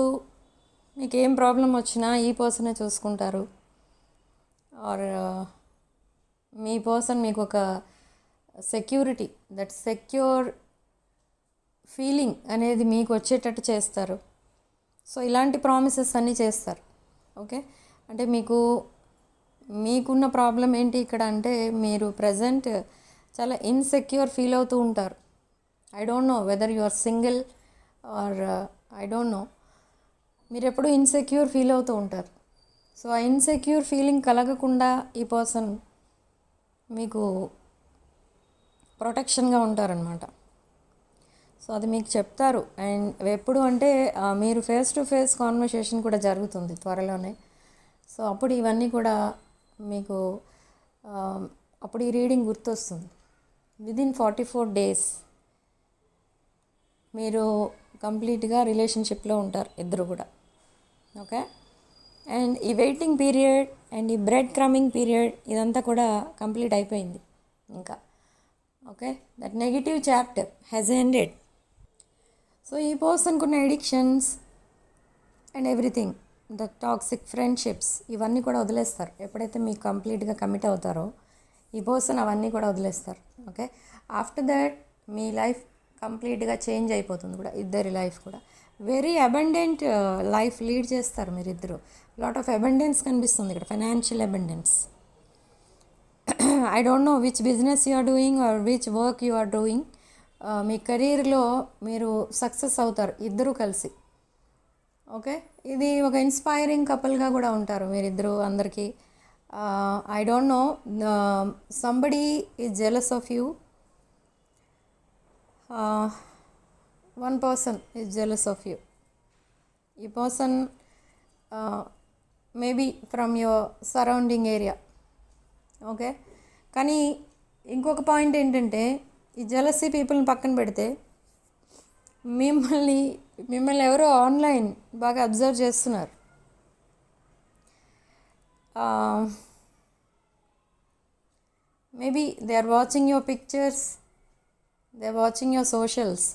మీకు ఏం ప్రాబ్లం వచ్చినా ఈ పర్సనే చూసుకుంటారు. ఆర్ మీ పర్సన్ మీకు ఒక సెక్యూరిటీ, దట్ సెక్యూర్ ఫీలింగ్ అనేది మీకు వచ్చేటట్టు చేస్తారు. సో ఇలాంటి ప్రామిసెస్ అన్నీ చేస్తారు. ఓకే. అంటే మీకున్న ప్రాబ్లం ఏంటి ఇక్కడ అంటే, మీరు ప్రజెంట్ చాలా ఇన్సెక్యూర్ ఫీల్ అవుతూ ఉంటారు. I don't know whether you are single or I don't know, మీరు ఎప్పుడూ ఇన్సెక్యూర్ ఫీల్ అవుతూ ఉంటారు. సో ఆ ఇన్సెక్యూర్ ఫీలింగ్ కలగకుండా ఈ పర్సన్ మీకు ప్రొటెక్షన్గా ఉంటారనమాట. సో అది మీకు చెప్తారు. అండ్ ఎప్పుడు అంటే మీరు ఫేస్ టు ఫేస్ కాన్వర్సేషన్ కూడా జరుగుతుంది త్వరలోనే. సో అప్పుడు ఇవన్నీ కూడా మీకు అప్పుడు ఈ రీడింగ్ గుర్తొస్తుంది. విదిన్ 44 days మీరు కంప్లీట్గా రిలేషన్షిప్లో ఉంటారు ఇద్దరు కూడా. ఓకే. అండ్ ఈ వెయిటింగ్ పీరియడ్ అండ్ ఈ బ్రెడ్ క్రమింగ్ పీరియడ్ ఇదంతా కూడా కంప్లీట్ అయిపోయింది. ఇంకా okay, that negative chapter has ended. So ఈ పర్సన్కి ఉన్న addictions and everything, the toxic friendships, ఇవన్నీ కూడా వదిలేస్తారు. ఎప్పుడైతే మీకు కంప్లీట్గా కమిట్ అవుతారో ఈ పర్సన్ అవన్నీ కూడా వదిలేస్తారు. Okay, after that me life కంప్లీట్గా చేంజ్ అయిపోతుంది కూడా, ఇద్దరి లైఫ్ కూడా వెరీ అబండెంట్ లైఫ్ లీడ్ చేస్తారు మీరిద్దరు. లాట్ ఆఫ్ అబండెన్స్ కనిపిస్తుంది ఇక్కడ, financial abundance. I don't know which business you are doing or which work you are doing. మీ కెరీర్లో మీరు సక్సెస్ అవుతారు ఇద్దరూ కలిసి. ఓకే, ఇది ఒక ఇన్స్పైరింగ్ కపుల్గా కూడా ఉంటారు మీరిద్దరూ అందరికీ. I don't know, somebody is jealous of you, one person is jealous of you. ఈ person maybe from your surrounding area. Okay, కానీ ఇంకొక పాయింట్ ఏంటంటే, ఈ జెలసీ పీపుల్ని పక్కన పెడితే మిమ్మల్ని ఎవరో ఆన్లైన్ బాగా అబ్జర్వ్ చేస్తున్నారు. Maybe they are watching your pictures, they are watching your socials.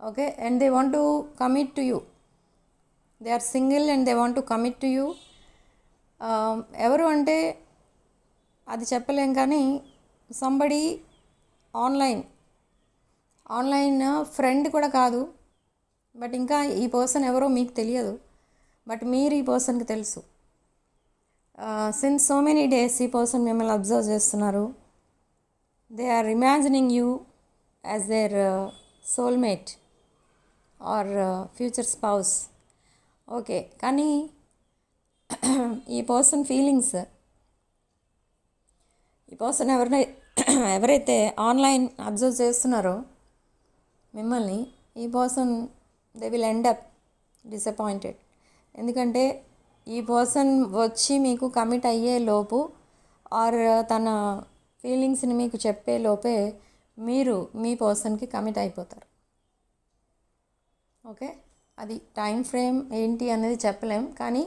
Okay, and they want to commit to you. They are single and they want to commit to you. ఎవరు అంటే అది చెప్పలేం, కానీ somebody online friend కూడా కాదు, but ఇంకా ఈ person ఎవరో మీకు తెలియదు, బట్ మీరు ఈ పర్సన్కి తెలుసు. సిన్స్ సో మెనీ డేస్ ఈ పర్సన్ మిమ్మల్ని అబ్జర్వ్ చేస్తున్నారు. They are imagining you as their soulmate or future spouse. Okay, కానీ ఈ పర్సన్ ఫీలింగ్స్, ఈ పర్సన్ ఎవరైతే ఆన్లైన్ అబ్జర్వ్ చేస్తున్నారో మిమ్మల్ని, ఈ person they will end up disappointed. ఎందుకంటే ఈ పర్సన్ వచ్చి మీకు కమిట్ అయ్యే లోపు ఆర్ తన ఫీలింగ్స్ని మీకు చెప్పే లోపే మీరు మీ పర్సన్కి కమిట్ అయిపోతారు. ఓకే, అది టైం ఫ్రేమ్ ఏంటి అనేది చెప్పలేం, కానీ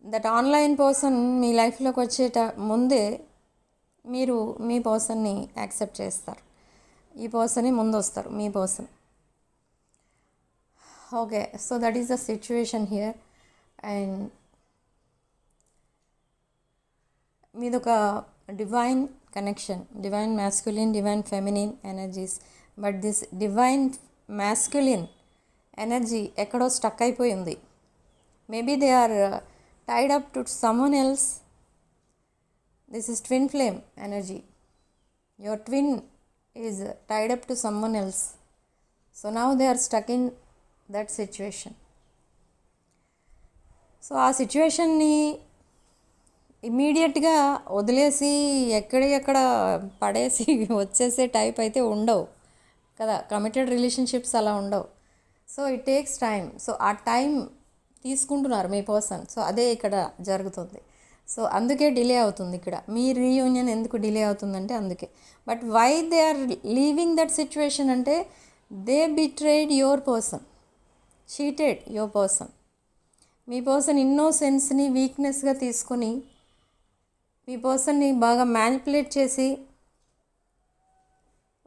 దట్ ఆన్లైన్ పర్సన్ మీ లైఫ్లోకి వచ్చేట ముందే మీరు మీ పర్సన్ని యాక్సెప్ట్ చేస్తారు. ఈ పర్సనే ముందు వస్తారు, మీ person. Okay, so that is the situation here. And మీదొక divine connection, divine masculine, divine feminine energies. But this divine masculine energy ఎక్కడో స్టక్ అయిపోయి ఉంది. Maybe they are tied up to someone else. This is twin flame energy. Your twin is tied up to someone else, so now they are stuck in that situation. So ఆ సిచ్యువేషన్ని ఇమ్మీడియట్గా వదిలేసి ఎక్కడ పడేసి వచ్చేసే type అయితే ఉండవు కదా, కమిటెడ్ రిలేషన్షిప్స్ అలా ఉండవు. So it takes time. So ఆ టైం తీసుకుంటున్నారు మీ పర్సన్. సో అదే ఇక్కడ జరుగుతుంది. సో అందుకే డిలే అవుతుంది ఇక్కడ. మీ రీయూనియన్ ఎందుకు డిలే అవుతుందంటే అందుకే. But why they are leaving that situation అంటే they betrayed your person, cheated your person. మీ పర్సన్ ఇన్నోసెన్స్ని వీక్నెస్గా తీసుకొని మీ పర్సన్ని బాగా మ్యానిపులేట్ చేసి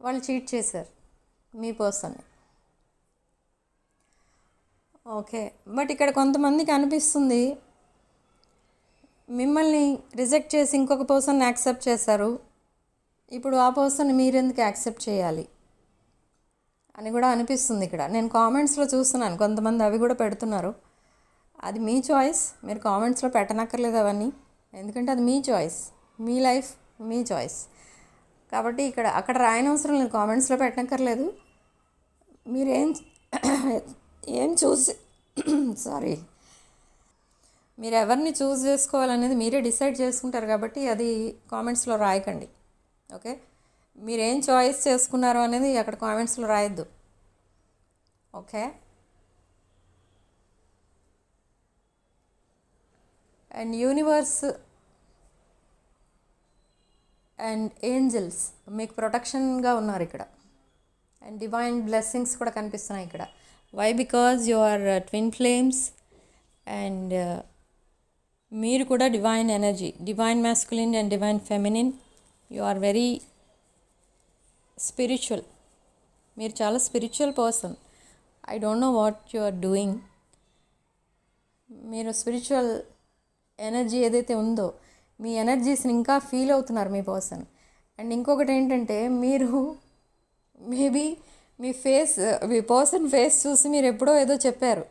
వాళ్ళు చీట్ చేశారు మీ పర్సన్ని. ఓకే, బట్ ఇక్కడ కొంతమందికి అనిపిస్తుంది మిమ్మల్ని రిజెక్ట్ చేసి ఇంకొక పర్సన్ యాక్సెప్ట్ చేశారు, ఇప్పుడు ఆ పర్సన్ మీరెందుకు యాక్సెప్ట్ చేయాలి అని కూడా అనిపిస్తుంది ఇక్కడ. నేను కామెంట్స్లో చూస్తున్నాను, కొంతమంది అవి కూడా పెడుతున్నారు. అది మీ చాయిస్, మీరు కామెంట్స్లో పెట్టనక్కర్లేదు అవన్నీ, ఎందుకంటే అది మీ చాయిస్, మీ లైఫ్ మీ చాయిస్. కాబట్టి అక్కడ రాయనవసరం లేదు, కామెంట్స్లో పెట్టనక్కర్లేదు. మీరు ఏం చూసి మీరు ఎవరిని చూస్ చేసుకోవాలనేది మీరే డిసైడ్ చేసుకుంటారు. కాబట్టి అది కామెంట్స్లో రాయకండి. ఓకే, మీరేం చాయిస్ చేసుకున్నారో అనేది అక్కడ కామెంట్స్లో రాయొద్దు. Okay, and universe and angels మీకు ప్రొటెక్షన్గా ఉన్నారు ఇక్కడ. అండ్ డివైన్ బ్లెస్సింగ్స్ కూడా కనిపిస్తున్నాయి ఇక్కడ. Why? Because you are twin flames and మీరు కూడా divine energy, divine masculine and divine feminine. You are very spiritual, మీరు చాలా spiritual person. I don't know what you are doing. మీరు స్పిరిచువల్ ఎనర్జీ ఏదైతే ఉందో మీ ఎనర్జీస్ని ఇంకా ఫీల్ అవుతున్నారు మీ పర్సన్. అండ్ ఇంకొకటి ఏంటంటే మీరు మేబీ మీ పర్సన్ ఫేస్ చూసి మీరు ఎప్పుడో ఏదో చెప్పారు.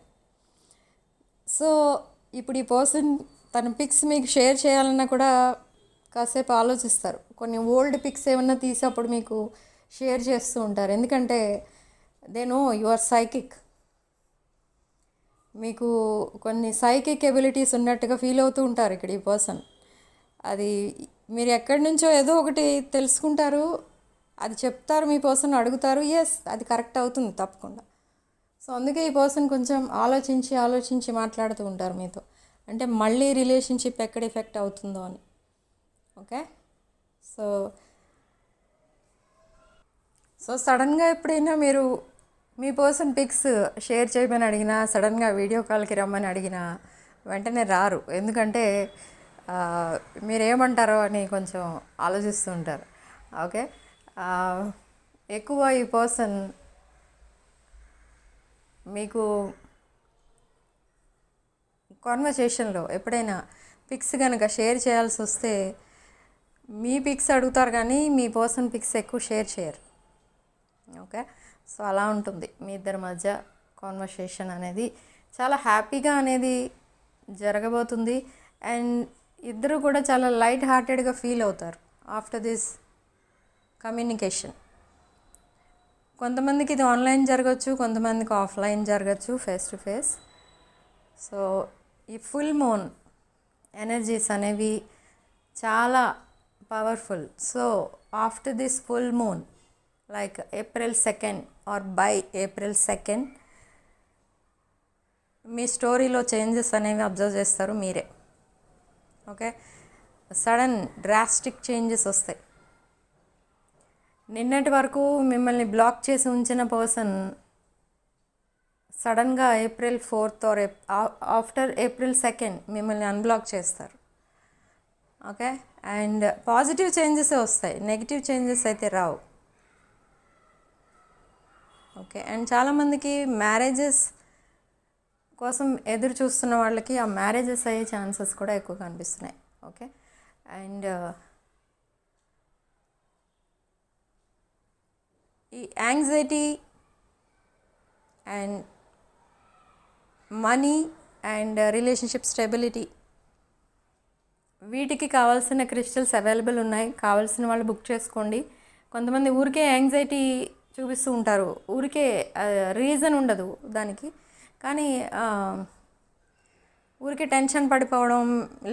సో ఇప్పుడు ఈ పర్సన్ తన పిక్స్ మీకు షేర్ చేయాలన్నా కూడా కాసేపు ఆలోచిస్తారు. కొన్ని ఓల్డ్ పిక్స్ ఏమన్నా తీసి అప్పుడు మీకు షేర్ చేస్తూ ఉంటారు. ఎందుకంటే they know you are psychic. మీకు కొన్ని సైకిక్ ఎబిలిటీస్ ఉన్నట్టుగా ఫీల్ అవుతూ ఉంటారు ఇక్కడ ఈ పర్సన్. అది మీరు ఎక్కడి నుంచో ఏదో ఒకటి తెలుసుకుంటారు, అది చెప్తారు, మీ పర్సన్ అడుగుతారు, ఎస్ అది కరెక్ట్ అవుతుంది తప్పకుండా. సో అందుకే ఈ పర్సన్ కొంచెం ఆలోచించి మాట్లాడుతూ ఉంటారు మీతో. అంటే మళ్ళీ రిలేషన్షిప్ ఎక్కడ ఎఫెక్ట్ అవుతుందో అని. ఓకే, సో సడన్గా ఎప్పుడైనా మీరు మీ పర్సన్ పిక్స్ షేర్ చేయమని అడిగినా, సడన్గా వీడియో కాల్కి రమ్మని అడిగినా వెంటనే రారు. ఎందుకంటే మీరేమంటారో అని కొంచెం ఆలోచిస్తూ ఉంటారు. ఓకే, ఎక్కువ ఈ పర్సన్ మీకు కాన్వర్సేషన్లో ఎప్పుడైనా పిక్స్ కనుక షేర్ చేయాల్సి వస్తే మీ పిక్స్ అడుగుతారు కానీ మీ పర్సన్ పిక్స్ ఎక్కువ షేర్ చేయరు. ఓకే, సో అలా ఉంటుంది మీ ఇద్దరి మధ్య కాన్వర్సేషన్ అనేది. చాలా హ్యాపీగా అనేది జరగబోతుంది. అండ్ ఇద్దరు కూడా చాలా లైట్ హార్టెడ్గా ఫీల్ అవుతారు ఆఫ్టర్ దిస్ కమ్యూనికేషన్. కొంతమందికి ఇది ఆన్లైన్ జరగచ్చు, కొంతమందికి ఆఫ్లైన్ జరగచ్చు, ఫేస్ టు ఫేస్. సో ఈ ఫుల్ మూన్ ఎనర్జీస్ అనేవి చాలా powerful. So after this full moon like April 2nd or by April 2nd మీ స్టోరీలో చేంజెస్ అనేవి అబ్జర్వ్ చేస్తారు మీరే. ఓకే, సడన్ డ్రాస్టిక్ చేంజెస్ వస్తాయి. నిన్నటి వరకు మిమ్మల్ని బ్లాక్ చేసి ఉంచిన పర్సన్ సడన్గా April 4th are after April 2nd మిమ్మల్ని అన్బ్లాక్ చేస్తారు. ఓకే, అండ్ పాజిటివ్ చేంజెస్ వస్తాయి, నెగిటివ్ చేంజెస్ అయితే రావు. ఓకే, అండ్ చాలామందికి మ్యారేజెస్ కోసం ఎదురు చూస్తున్న వాళ్ళకి ఆ మ్యారేజెస్ అయ్యే ఛాన్సెస్ కూడా ఎక్కువ కనిపిస్తున్నాయి. ఓకే, అండ్ ఈ anxiety and money and relationship stability వీటికి కావాల్సిన క్రిస్టల్స్ అవైలబుల్ ఉన్నాయి. కావాల్సిన వాళ్ళు బుక్ చేసుకోండి. కొంతమంది ఊరికే యాంగ్జైటీ చూపిస్తూ ఉంటారు, ఊరికే రీజన్ ఉండదు దానికి, కానీ ఊరికే టెన్షన్ పడిపోవడం,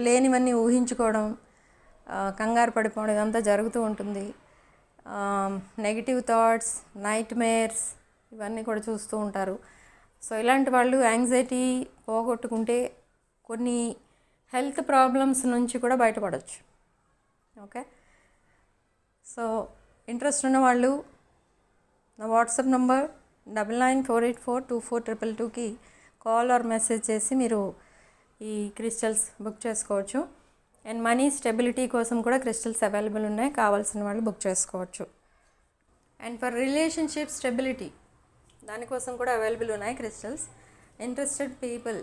లేనివన్నీ ఊహించుకోవడం, కంగారు పడిపోవడం ఇదంతా జరుగుతూ ఉంటుంది. నెగిటివ్ థాట్స్, నైట్ మేర్స్ ఇవన్నీ కూడా చూస్తూ ఉంటారు. సో ఇలాంటి వాళ్ళు యాంగ్జైటీ పోగొట్టుకుంటే కొన్ని హెల్త్ ప్రాబ్లమ్స్ నుంచి కూడా బయటపడవచ్చు. ఓకే, సో ఇంట్రెస్ట్ ఉన్న వాళ్ళు నా వాట్సాప్ నంబర్ 9948424222కి కాల్ ఆర్ మెసేజ్ చేసి మీరు ఈ క్రిస్టల్స్ బుక్ చేసుకోవచ్చు. అండ్ మనీ స్టెబిలిటీ కోసం కూడా క్రిస్టల్స్ అవైలబుల్ ఉన్నాయి, కావాల్సిన వాళ్ళు బుక్ చేసుకోవచ్చు. అండ్ ఫర్ రిలేషన్షిప్ స్టెబిలిటీ దానికోసం కూడా అవైలబుల్ ఉన్నాయి crystals. Interested people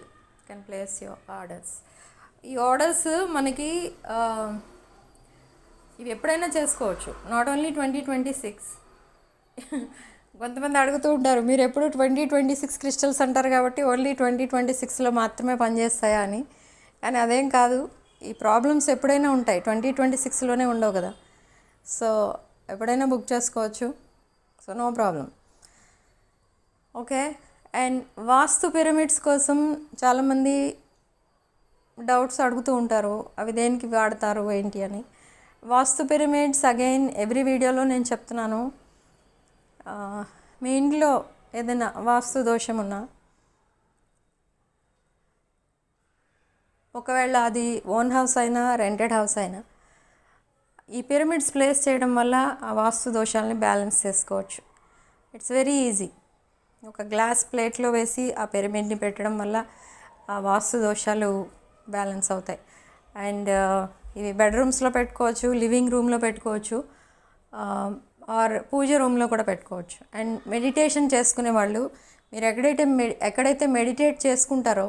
can place your orders. ఈ ఆర్డర్స్ మనకి ఇవి ఎప్పుడైనా చేసుకోవచ్చు, నాట్ ఓన్లీ 2026. కొంతమంది అడుగుతూ ఉంటారు, మీరు ఎప్పుడు 2026 క్రిస్టల్స్ అంటారు కాబట్టి ఓన్లీ 2026లో మాత్రమే పనిచేస్తాయా అని. కానీ అదేం కాదు, ఈ ప్రాబ్లమ్స్ ఎప్పుడైనా ఉంటాయి, 2026లోనే ఉండవు కదా. సో ఎప్పుడైనా బుక్ చేసుకోవచ్చు, so no problem. Okay, and Vastu pyramids కోసం చాలామంది డౌట్స్ అడుగుతూ ఉంటారు, అవి దేనికి వాడతారు ఏంటి అని. వాస్తు పిరమిడ్స్ అగైన్ ఎవ్రీ వీడియోలో నేను చెప్తున్నాను, మీ ఇంట్లో ఏదైనా వాస్తు దోషం ఉన్నా, ఒకవేళ అది ఓన్ హౌస్ అయినా రెంటెడ్ హౌస్ అయినా, ఈ పిరమిడ్స్ ప్లేస్ చేయడం వల్ల ఆ వాస్తు దోషాలని బ్యాలెన్స్ చేసుకోవచ్చు. It's very easy. ఒక గ్లాస్ ప్లేట్లో వేసి ఆ పిరమిడ్ని పెట్టడం వల్ల ఆ వాస్తు దోషాలు బ్యాలెన్స్ అవుతాయి. అండ్ ఇవి బెడ్రూమ్స్లో పెట్టుకోవచ్చు, లివింగ్ రూమ్లో పెట్టుకోవచ్చు, ఆర్ పూజ రూమ్లో కూడా పెట్టుకోవచ్చు. అండ్ మెడిటేషన్ చేసుకునే వాళ్ళు మీరు ఎక్కడైతే మెడిటేట్ చేసుకుంటారో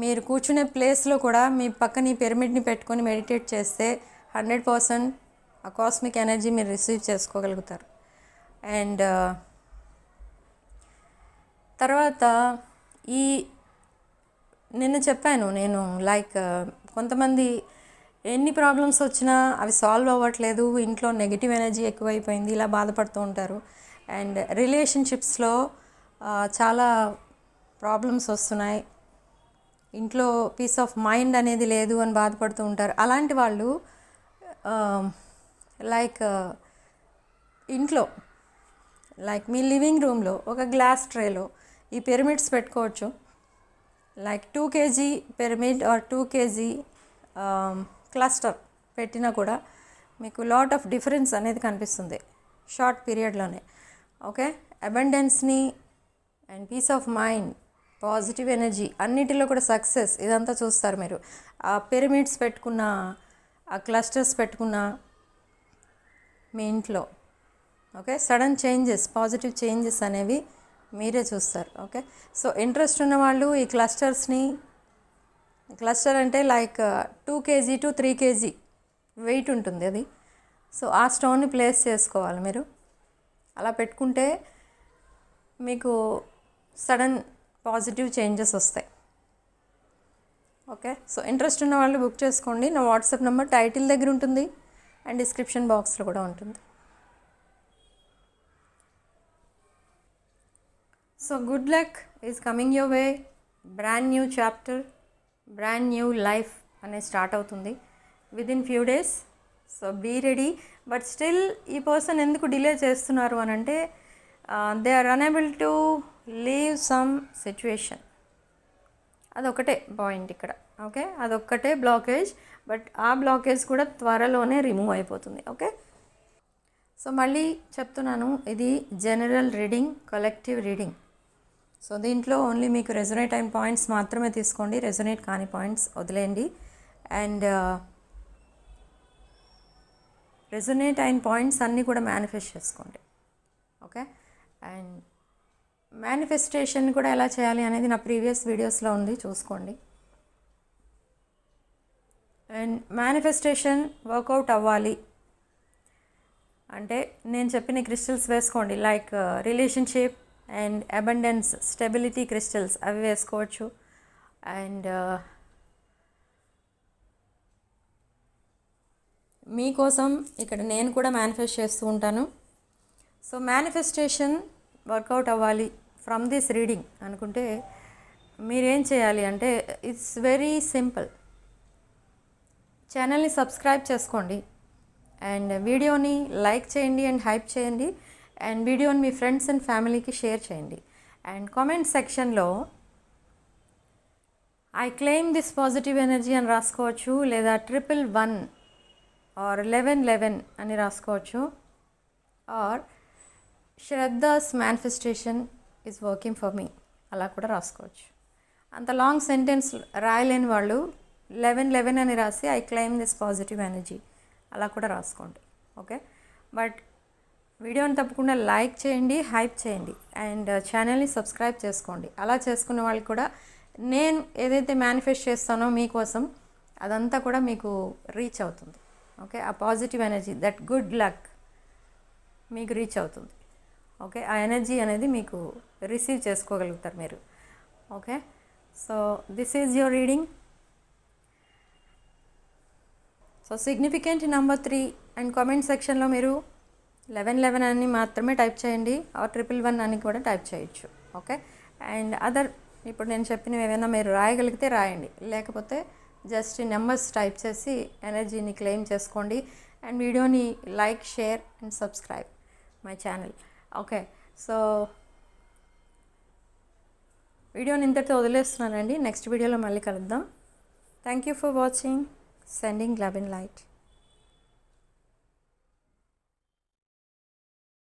మీరు కూర్చునే ప్లేస్లో కూడా మీ పక్కన ఈ పిరమిడ్ని పెట్టుకొని మెడిటేట్ చేస్తే 100% ఆ కాస్మిక్ ఎనర్జీ మీరు రిసీవ్ చేసుకోగలుగుతారు. అండ్ తర్వాత ఈ నిన్న చెప్పాను నేను కొంతమంది ఎన్ని ప్రాబ్లమ్స్ వచ్చినా అవి సాల్వ్ అవ్వట్లేదు, ఇంట్లో నెగిటివ్ ఎనర్జీ ఎక్కువైపోయింది, ఇలా బాధపడుతూ ఉంటారు. అండ్ రిలేషన్షిప్స్లో చాలా ప్రాబ్లమ్స్ వస్తున్నాయి, ఇంట్లో పీస్ ఆఫ్ మైండ్ అనేది లేదు అని బాధపడుతూ ఉంటారు. అలాంటి వాళ్ళు ఇంట్లో మీ లివింగ్ రూమ్లో ఒక గ్లాస్ ట్రేలో ఈ పిరమిడ్స్ పెట్టుకోవచ్చు. 2 kg pyramid or 2 kg cluster పెట్టినా కూడా మీకు లాట్ ఆఫ్ డిఫరెన్స్ అనేది కనిపిస్తుంది షార్ట్ పీరియడ్లోనే. ఓకే, అబండెన్స్ని and peace of mind, positive energy, అన్నిటిలో కూడా సక్సెస్, ఇదంతా చూస్తారు మీరు. ఆ పిరమిడ్స్ పెట్టుకున్న, ఆ క్లస్టర్స్ పెట్టుకున్న మీ ఇంట్లో okay sudden changes, positive changes అనేవి మీరే చూస్తారు. ఓకే, సో ఇంట్రెస్ట్ ఉన్న వాళ్ళు ఈ క్లస్టర్ అంటే 2 kg to 3 kg వెయిట్ ఉంటుంది అది. సో ఆ స్టోన్ని ప్లేస్ చేసుకోవాలి మీరు. అలా పెట్టుకుంటే మీకు సడన్ పాజిటివ్ చేంజెస్ వస్తాయి. ఓకే, సో ఇంట్రెస్ట్ ఉన్న వాళ్ళు బుక్ చేసుకోండి. నా వాట్సాప్ నెంబర్ టైటిల్ దగ్గర ఉంటుంది అండ్ డిస్క్రిప్షన్ బాక్స్లో కూడా ఉంటుంది. So good luck is coming your way. Brand new chapter, brand new life అనేది స్టార్ట్ అవుతుంది within few days. So be ready. But still ఈ పర్సన్ ఎందుకు డిలే చేస్తున్నారు అని అంటే they are unable to leave some situation. అదొకటే point ఇక్కడ. Okay, అదొక్కటే బ్లాకేజ్. బట్ ఆ బ్లాకేజ్ కూడా త్వరలోనే రిమూవ్ అయిపోతుంది. ఓకే, సో మళ్ళీ చెప్తున్నాను, ఇది general reading, collective reading. So దీంట్లో ఓన్లీ మీకు రెజొనేట్ అయిన పాయింట్స్ మాత్రమే తీసుకోండి, రెజొనేట్ కాని పాయింట్స్ వదిలేయండి. అండ్ రెజొనేట్ అయిన పాయింట్స్ అన్నీ కూడా మేనిఫెస్ట్ చేసుకోండి. ఓకే, అండ్ మేనిఫెస్టేషన్ కూడా ఎలా చేయాలి అనేది నా ప్రీవియస్ వీడియోస్లో ఉంది, చూసుకోండి. అండ్ మేనిఫెస్టేషన్ వర్కౌట్ అవ్వాలి అంటే నేను చెప్పిన క్రిస్టల్స్ వేసుకోండి. Relationship and abundance, stability crystals అవి వేసుకోవచ్చు. అండ్ మీకోసం ఇక్కడ నేను కూడా మేనిఫెస్ట్ చేస్తూ ఉంటాను. సో మేనిఫెస్టేషన్ వర్కౌట్ అవ్వాలి ఫ్రమ్ దిస్ రీడింగ్ అనుకుంటే మీరేం చేయాలి అంటే ఇట్స్ వెరీ సింపుల్. ఛానల్ని సబ్స్క్రైబ్ చేసుకోండి అండ్ వీడియోని లైక్ చేయండి అండ్ హైప్ చేయండి. అండ్ వీడియోని మీ ఫ్రెండ్స్ అండ్ ఫ్యామిలీకి షేర్ చేయండి. అండ్ కామెంట్ సెక్షన్లో I claim this positive energy అని రాసుకోవచ్చు, లేదా 111 ఆర్ 1111 అని రాసుకోవచ్చు, or Shraddha's manifestation is working for me అలా కూడా రాసుకోవచ్చు. అంత లాంగ్ సెంటెన్స్ రాయలేని వాళ్ళు 1111 అని రాసి I claim this positive energy అలా కూడా రాసుకోండి. ఓకే, బట్ వీడియోని తప్పకుండా లైక్ చేయండి, హైప్ చేయండి అండ్ ఛానల్ని సబ్స్క్రైబ్ చేసుకోండి. అలా చేసుకున్న వాళ్ళు కూడా నేను ఏదైతే మేనిఫెస్ట్ చేస్తానో మీకోసం అదంతా కూడా మీకు రీచ్ అవుతుంది. ఓకే, ఆ positive energy, that good luck మీకు రీచ్ అవుతుంది. ఓకే, ఆ ఎనర్జీ అనేది మీకు రిసీవ్ చేసుకోగలుగుతారు మీరు. Okay, so this is your reading. So significant number 3 and comment సెక్షన్లో మీరు 1111 అని మాత్రమే టైప్ చేయండి, ఆర్ 111 అని కూడా టైప్ చేయొచ్చు. ఓకే, అండ్ ఇప్పుడు నేను చెప్పినవి ఏమైనా మీరు రాయగలిగితే రాయండి, లేకపోతే జస్ట్ నెంబర్స్ టైప్ చేసి ఎనర్జీని క్లెయిమ్ చేసుకోండి. అండ్ వీడియోని like, share and subscribe my channel. Okay, so వీడియోని ఇంతటితో వదిలేస్తున్నానండి. నెక్స్ట్ వీడియోలో మళ్ళీ కలుద్దాం. Thank you for watching. Sending love and light.